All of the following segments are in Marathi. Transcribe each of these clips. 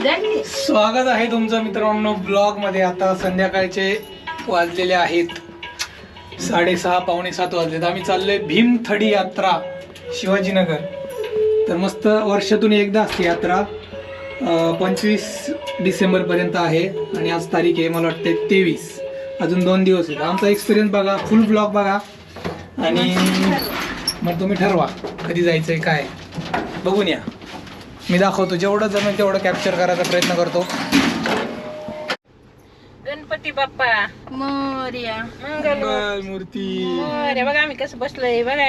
स्वागत आहे तुमचं मित्रांनो ब्लॉग मध्ये। आता संध्याकाळचे वाजलेले आहेत 6:30 पावणे 7 वाजलेत। आम्ही चाललोय भीमथडी यात्रा शिवाजीनगर। तर मस्त वर्षातून एकदा असते यात्रा। 25 डिसेंबर पर्यंत आहे आणि आज तारीख आहे मला वाटते 23। अजून 2 दिवस आहेत। आमचा एक्सपिरियन्स बघा, फुल ब्लॉग बघा आणि मग तुम्ही ठरवा कधी जायचंय काय बघून या। मी दाखवतो, जेवढं जमेल तेवढं कॅप्चर करायचा प्रयत्न करतो। गणपती बाप्पा मोरया, मंगल मूर्ती मोरया। बघा आम्ही कसं बसलोय बघा।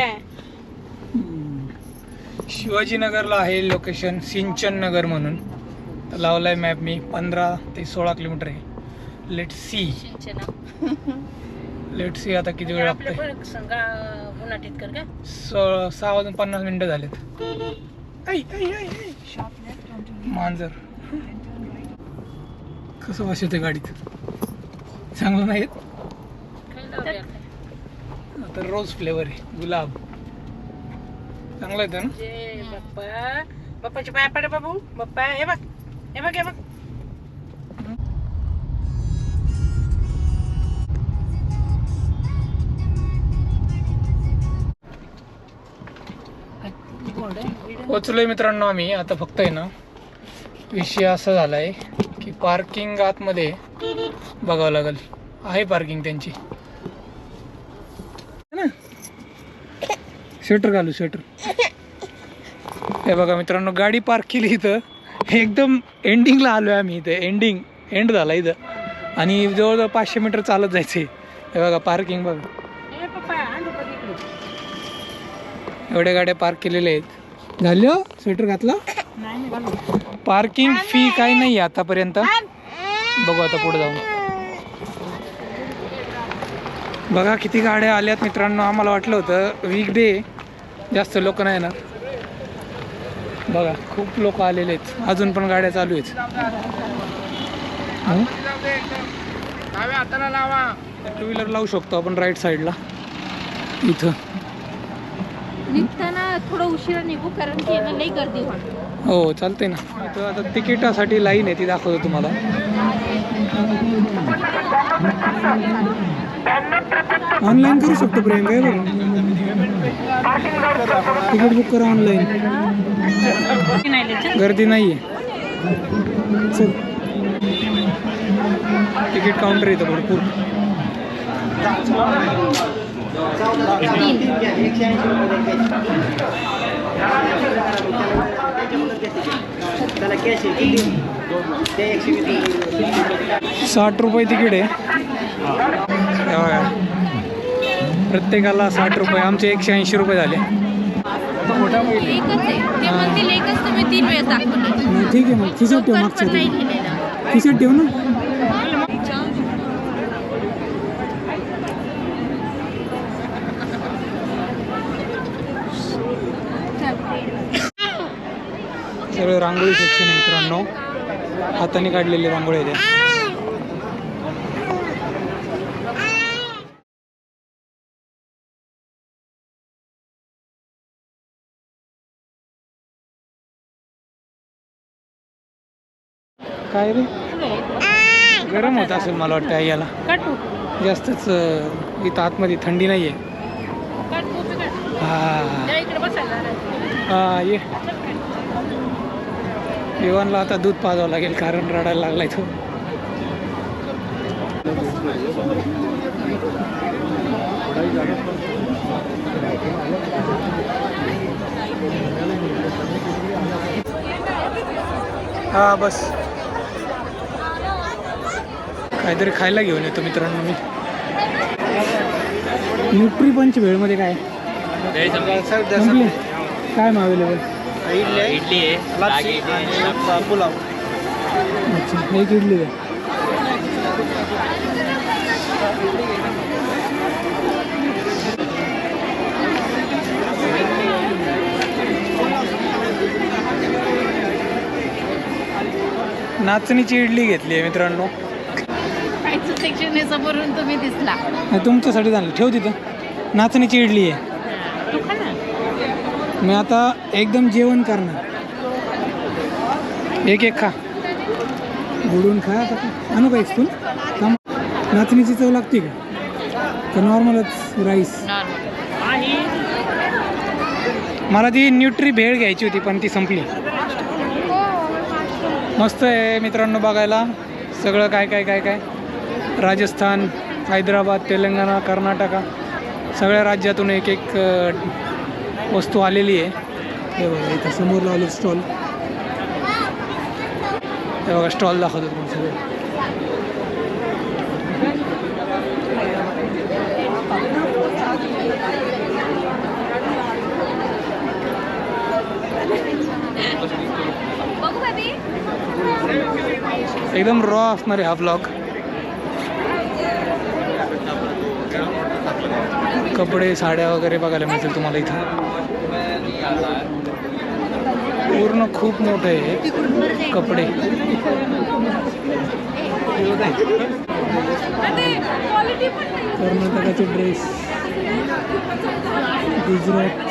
शिवाजीनगरला आहे लोकेशन, सिंचन नगर म्हणून। तर लावलाय मॅप मी। 15 ते 16 किलोमीटर आहे। लेट सी आता किती वेळ लागतोय। 6 वाजून 50 मिनिटं झालेत। मांजर कसं वाशत आहे गाडीत, चांगलं नाही येत। आता रोज फ्लेवर आहे, गुलाब चांगला येतं ना। जय बाप्पा, बाप्पाचे पाय पडे बाबू। बाप्पा हे बघ, हे बघ, हे बघ। पोचलोय मित्रांनो आम्ही। आता फक्त आहे ना विषय असा झालाय की पार्किंग आतमध्ये बघावं लागेल। आहे पार्किंग त्यांची ना। स्वेटर घालू, स्वेटर। हे बघा मित्रांनो, गाडी पार्क केली इथं। एकदम एंडिंगला आलोय आम्ही। इथं एंड झाला इथं आणि जवळजवळ 500 मीटर चालत जायचंय। हे बघा पार्किंग बघा, एवढ्या गाड्या पार्क केलेल्या आहेत। झालं स्वेटर घातला। पार्किंग फी काही नाही आतापर्यंत, बघू आता पुढे जाऊन। बघा किती गाड्या आल्यात मित्रांनो। आम्हाला वाटलं होतं वीकडे जास्त लोक नाही येणार, बघा खूप लोक आलेले आहेत। अजून पण गाड्या चालू आहेत। टू व्हीलर लावू शकतो आपण राईट साईडला इथं। निघताना थोडं उशिरा निघू, कारण की याला लई गर्दी होणार। हो चालते ना। आता तिकिटासाठी लाईन आहे, ती दाखवतो तुम्हाला। ऑनलाईन करू शकतो प्रियंका, आहे बघा तिकीट बुक करा ऑनलाईन, गर्दी नाहीये। चल, तिकीट काउंटर येतं भरपूर। ₹60 तिकीट आहे। प्रत्येकाला ₹60। आमचे ₹180 झाले। ठीक आहे मग खिशात ठेव, मागच्या खिशात ठेव ना। सगळं रांगोळी सेक्शन आहे मित्रांनो, हाताने काढलेली रांगोळी आहे। काय रे, गरम होत असेल मला वाटतं याला जास्तच। इथं आतमध्ये थंडी नाहीये। हा ये, इवानला आता दूध पाजावं लागेल कारण रडायला लागलाय तो। हा बस, काहीतरी खायला घेऊन येतो मित्रांनो मी। न्यूट्री पंच भेळमध्ये काय काय मग अवेलेबल? इडली आहे, पुलाव। अच्छा, एक इडली आहे। नाचणीची इडली घेतली आहे मित्रांनो। सेक्शन तुम्ही दिसला, तुमच्यासाठी झालं, ठेव तिथं। नाचणीची इडली आहे। मी आता एकदम जेवण करणार। एक एक खा। बुडवून खा आता का आणू का एक स्पून थांब. नाचणीची चव लागते का तर नॉर्मलच राईस. मला ती न्यूट्री भेळ घ्यायची होती पण ती संपली. मस्त आहे मित्रांनो बघायला सगळं काय काय काय काय. राजस्थान, हैदराबाद, तेलंगणा, कर्नाटका सगळ्या राज्यातून एक एक वस्तू आलेली आहे. हे बघा इथं समोर लावले स्टॉल. हे बघा स्टॉल दाखवतो तुम्हाला सगळे. एकदम रॉ असणार आहे हा ब्लॉग. कपडे साड्या वगैरे बघायला मिळतील तुम्हाला इथं. पूर्ण खूप मोठं आहे कपडे. कर्नाटकाचे ड्रेस, गुजरात,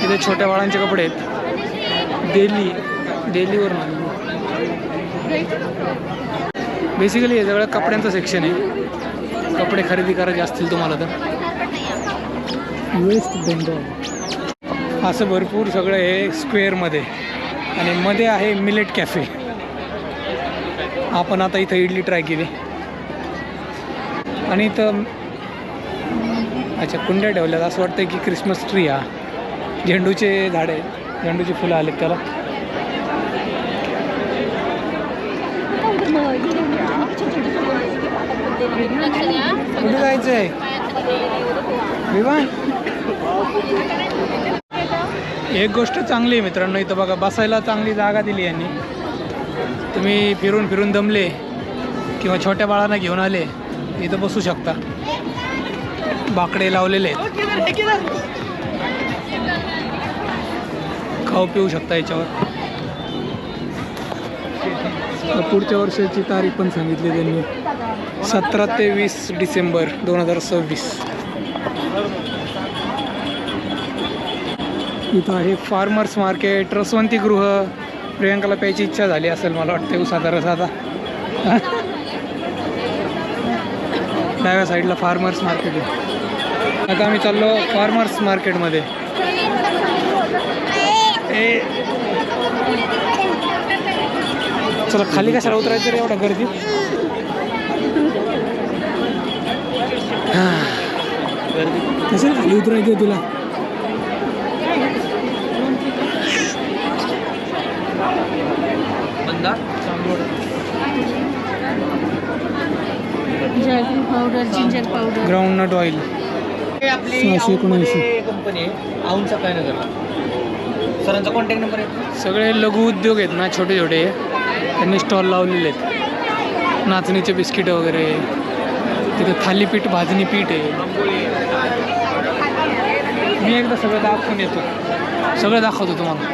इथे छोट्या बाळांचे कपडे आहेत. दिल्लीवरून आले. बेसिकली हे सगळं कपड्यांचं सेक्शन आहे. कपडे खरेदी करायचे असतील तुम्हाला तर. वेस्ट बेंगॉल असं भरपूर सगळं आहे स्क्वेअरमध्ये. आणि मध्ये आहे मिलेट कॅफे. आपण आता इथं इडली ट्राय केली. आणि इथं अच्छा कुंड्या ठेवल्यात असं वाटतं की क्रिसमस ट्री हा. झेंडूचे झाड आहे, झेंडूची फुलं आलेत त्याला. कुठे जायचं आहे विमान? एक गोष्ट चांगली आहे मित्रांनो इथं बघा बसायला चांगली जागा दिली यांनी. तुम्ही फिरून फिरून दमले किंवा छोट्या बाळांना घेऊन आले इथं बसू शकता. बाकडे लावलेले आहेत. खाऊ पिऊ शकता याच्यावर. पुढच्या वर्षाची तारीख पण सांगितली त्यांनी 17 ते 20 डिसेंबर 2026. इथं आहे फार्मर्स मार्केट, रसवंती गृह. प्रियंकाला प्यायची इच्छा झाली असेल मला वाटतं उसाचा रस आता. डाव्या साईडला फार्मर्स मार्केट आहे. आता आम्ही चाललो फार्मर्स मार्केटमध्ये. चला खाली कशाला उतरायचं रे एवढा गर्दी. कशाला खाली उतरायचं तुला? Powder, ginger powder, groundnut oil 679 company आहे औंधचा काय नगरला. सरांचा कॉन्टॅक्ट नंबर आहे. सगळे लघु उद्योग आहेत ना छोटे छोटे त्यांनी स्टॉल लावलेले आहेत. नाचणीचे बिस्किट वगैरे. तिथे थालीपीठ भाजणी पीठ आहे. मी एकदा सगळं दाखवून येतो. सगळं दाखवतो तुम्हाला.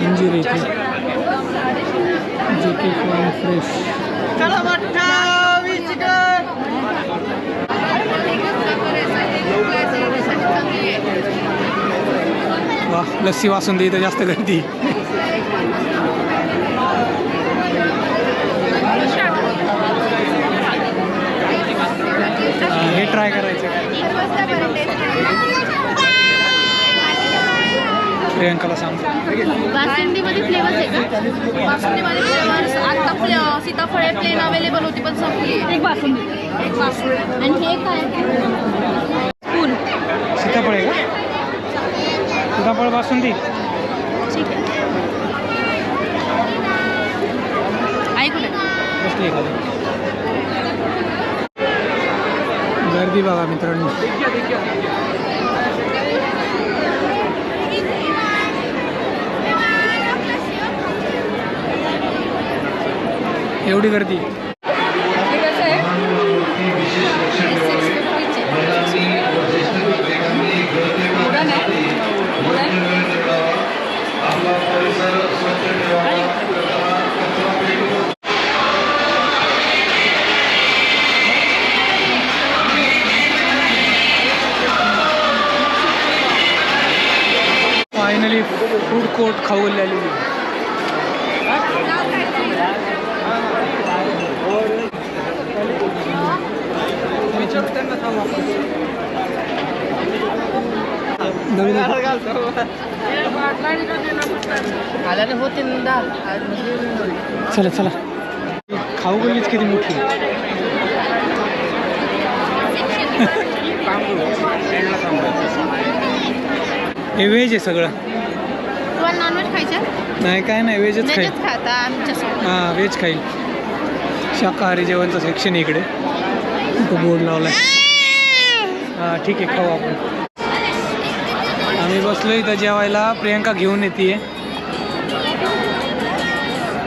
अंजीर इथे जे की फार्म फ्रेश. वा लस्सी वासून दे. इथं जास्त गर्दी. हे ट्राय करायचं. प्रियंकाला सांग. बासुंदीमध्ये फ्लेवर्स आहे का? बासुंदीमध्ये फ्लेवर्स आता सीताफळ प्लेन अवेलेबल होती पण संपली. एक बासुंदी. आणि हे काय स्पून सीताफळ आहे का? सीताफळ बासुंदी. ठीक आहे. ऐकून कसली एखादी गर्दी बघा मित्रांनो. एवढी गर्दी. फायनली फूड कोर्ट खाऊ आलेली आल्याने होते चला चला खाऊ गल्लीच किती मोठी हे व्हेज आहे सगळं. तुम्हाला नॉनव्हेज खायचं? नाही काय नाही व्हेजच खाईल. व्हेजच खाता आमच्यासोबत. हां व्हेज खाईल. शाकाहारी जेवणचं सेक्शन इकडे इथं बोर्ड लावलाय. हां ठीक आहे खाऊ आपण. आम्ही बसलो इथं जेवायला. प्रियंका घेऊन येते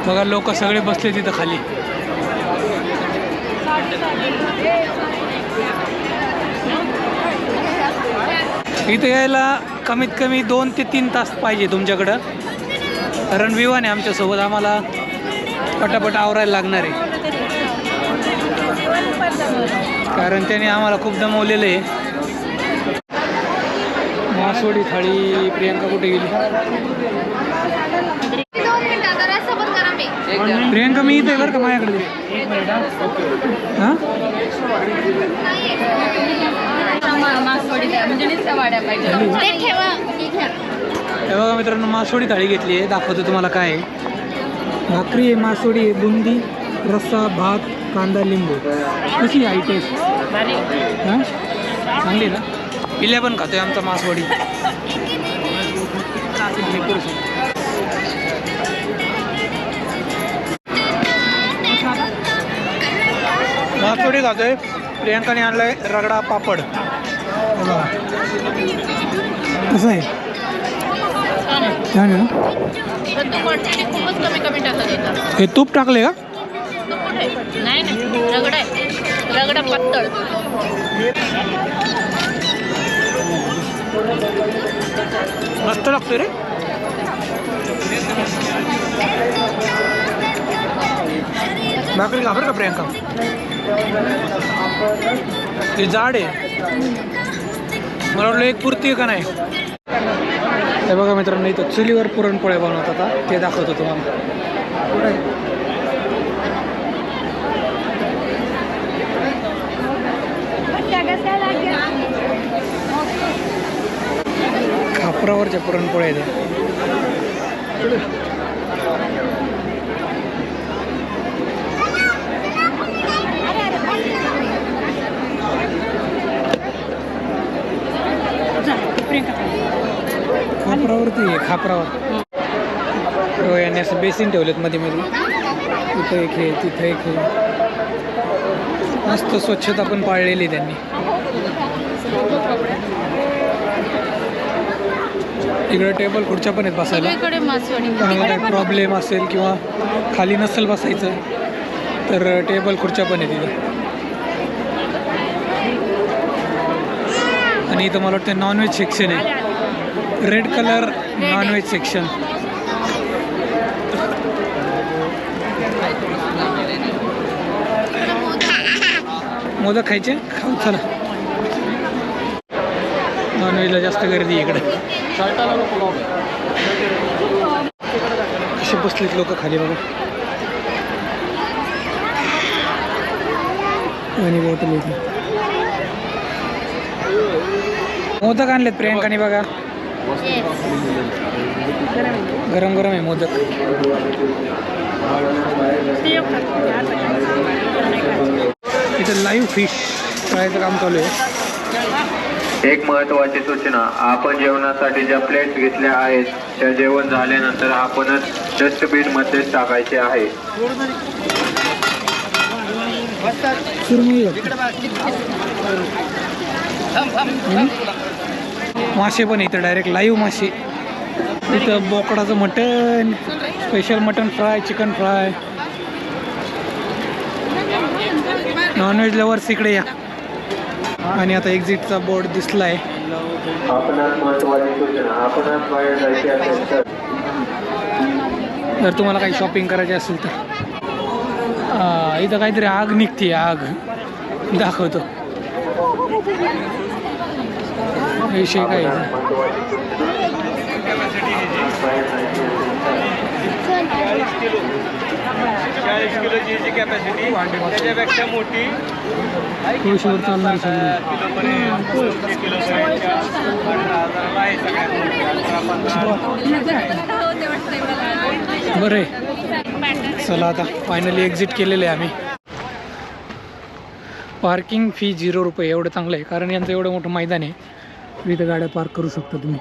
बघा. लोक सगळे बसले तिथं खाली. इथं यायला कमीत कमी 2 ते 3 तास पाहिजे तुमच्याकडं. कारण विवान आहे आमच्यासोबत. आम्हाला पटापट आवरायला लागणार आहे कारण त्याने आम्हाला खूप दमवलेलं आहे. मासवडी थाळी. प्रियंका कुठे गेली? 2 मिनिटं जरा सोबत करा मी. प्रियंका मी इथे बरं का माझ्याकडे. हां म्हणजे ते ठेवा. हे बघा मित्रांनो मासवडी थाळी घेतली आहे. दाखवतो तुम्हाला काय आहे. भाकरी आहे, मासवडी आहे, बुंदी, रस्सा, भात, कांदा, लिंबू. कशी आहे टेस्ट? हां चांगली ना. पिल्या पण खातोय आमचा मासवडी. मासवडी खातोय. प्रियंकाने आणलाय रगडा पापड. बघा कसं आहे? छान आहे ना. खूपच कमी कमी टाकत येतात. हे तूप टाकले का? नाही नाही रगडा आहे. रगडा पातळ. मस्त लागतोय रे. भाकरी घाबर का प्रियंका? ते जाड आहे. मला वाटलं एक पुरती का नाही. हे बघा मित्रांनो इथं चुलीवर पुरणपोळ्या बनवतात. आता ते दाखवतो तुम्हाला. खापरावरच्या पुरणपोळ्या आहेत. खापरावरती आहे. खापरावर हो याने असं बेसिन ठेवलेत मध्ये मध्ये. इथं एक हे तिथं एक हे. मस्त स्वच्छता पण पाळलेली त्यांनी. इकडे टेबल खुर्च्या पण आहेत बसायला. कोणाला काही प्रॉब्लेम असेल किंवा खाली नसेल बसायचं तर टेबल खुर्च्या पण आहेत तिथं. आणि इथं मला वाटतं नॉनव्हेज सेक्शन आहे. Red colour non veg section. Modak खायचे? खाऊ चला. नॉनव्हेजला जास्त गर्दी इकडे. कसे बसलेत लोक खाली बघा. आणि बॉटल इथे. मोदक आणलेत प्रियंकाने बघा. गरम गरम आहे मोदक. इथं लाईव्ह फिश फ्रायचं काम चालू आहे. एक महत्त्वाची सूचना. आपण जेवणासाठी ज्या प्लेट्स घेतल्या आहेत त्या जेवण झाल्यानंतर आपणच डस्टबिन मध्येच टाकायचे आहे. मासे पण इथं डायरेक्ट लाईव्ह मासे. इथं बोकडाचं mutton, special mutton fry, chicken fry. Non veg lovers इकडे या. आणि आता एक्झिटचा बोर्ड दिसलाय. आपणास महत्त्वाची सूचना. आपणास बाहेर जायचे असेल तर जर तुम्हाला काही शॉपिंग करायची असेल तर इथं काहीतरी आग निघते. आग दाखवतो. विषय काय किलोची जी कॅपॅसिटी त्याच्यापेक्षा मोठी तुळशीवर चालणारी सगळी बरं आहे. चला आता फायनली एक्झिट केलेलं आहे आम्ही. पार्किंग फी 0 रुपये, एवढं चांगलं आहे कारण यांचं एवढं मोठं मैदान आहे, इथं गाड्या पार्क करू शकता तुम्ही.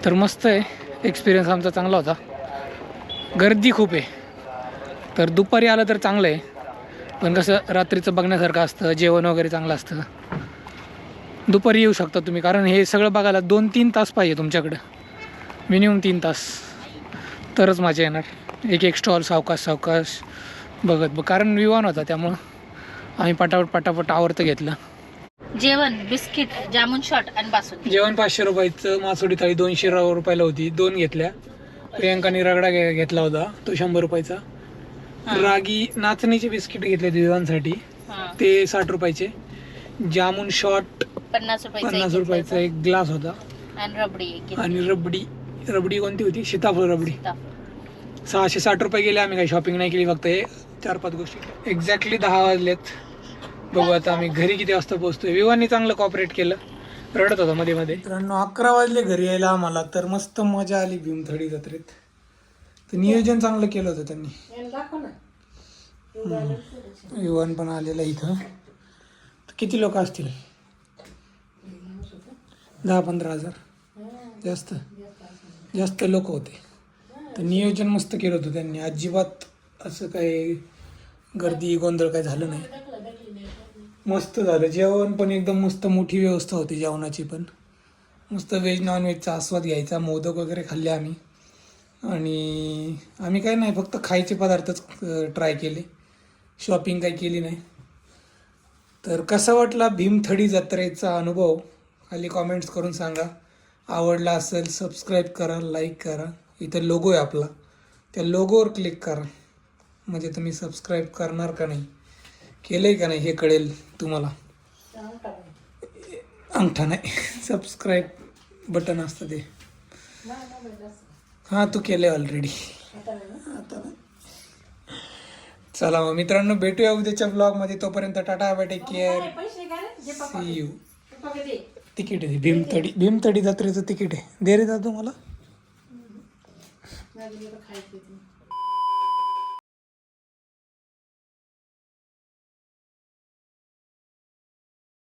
तर मस्त आहे, एक्सपिरियन्स आमचा चांगला होता. गर्दी खूप आहे, तर दुपारी आलं तर चांगलं आहे, पण कसं रात्रीचं बघण्यासारखं असतं, जेवण वगैरे चांगलं असतं. दुपारी येऊ शकता तुम्ही, कारण हे सगळं बघायला 2-3 तास पाहिजे तुमच्याकडं, मिनिमम 3 तास, तरच मजा येणार. एक स्टॉल सावकाश बघत कारण विवान होता त्यामुळं आम्ही पटापट आवरतं घेतलं. जेवण, बिस्किट, जामुन शॉट आणि बासुंदी. जेवण 500 रुपयाचं, मासोडी थाळी 200 रुपयाला होती, 2 घेतल्या. प्रियंकाने रगडा घेतला होता, तो 100 रुपयाचा. रागी नाचणीचे बिस्किट घेतले विवांसाठी, ते 60 रुपयाचे. जामुन शॉट 50 रुपयाचा एक ग्लास होता. आणि रबडी कोणती होती? सीताफळ रबडी. 660 रुपये गेले. आम्ही काही शॉपिंग नाही केली, फक्त हे 4-5 गोष्टी. एक्झॅक्टली 10 वाजलेत. बघू आता आम्ही घरी किती वाजता पोहोचतोय. विवानी चांगलं कॉपरेट केलं, रडत होता मध्ये. मित्रांनो 11 वाजले घरी यायला आम्हाला, तर मस्त मजा आली भीमथडी जत्रेत. तर नियोजन चांगलं केलं होतं त्यांनी. विवान पण आलेला इथं. तर किती लोक असतील? 10-15 हजार, जास्त लोक होते. तर नियोजन मस्त केलं होतं त्यांनी. अजिबात असं काही गर्दी गोंधळ काही झालं नाही, मस्त झालं. जेवण पण एकदम मस्त, मोठी व्यवस्था होती जेवणाची पण. मस्त व्हेज नॉनव्हेजचा आस्वाद घ्यायचा. मोदक वगैरे खाल्ले आम्ही. आणि आम्ही काही नाही, फक्त खायचे पदार्थच ट्राय केले, शॉपिंग काही केली नाही. तर कसा वाटला भीमथडी जत्रेचा अनुभव खाली कॉमेंट्स करून सांगा. आवडला असेल सबस्क्राईब करा, लाईक करा. इथं लोगो आहे आपला, त्या लोगोवर क्लिक करा, म्हणजे तुम्ही सबस्क्राईब करणार का नाही, केलं आहे का नाही हे कळेल तुम्हाला. अंगठा नाही, सबस्क्राईब बटन असतं ते. हां, तू केलं आहे ऑलरेडी, आता नाही. चला मग मित्रांनो, भेटूया उद्याच्या ब्लॉगमध्ये. तोपर्यंत tata, bye, take care, see you. तिकीट आहे भीमथडी जत्रेचं तिकीट आहे. दे रे दादा तुम्हाला.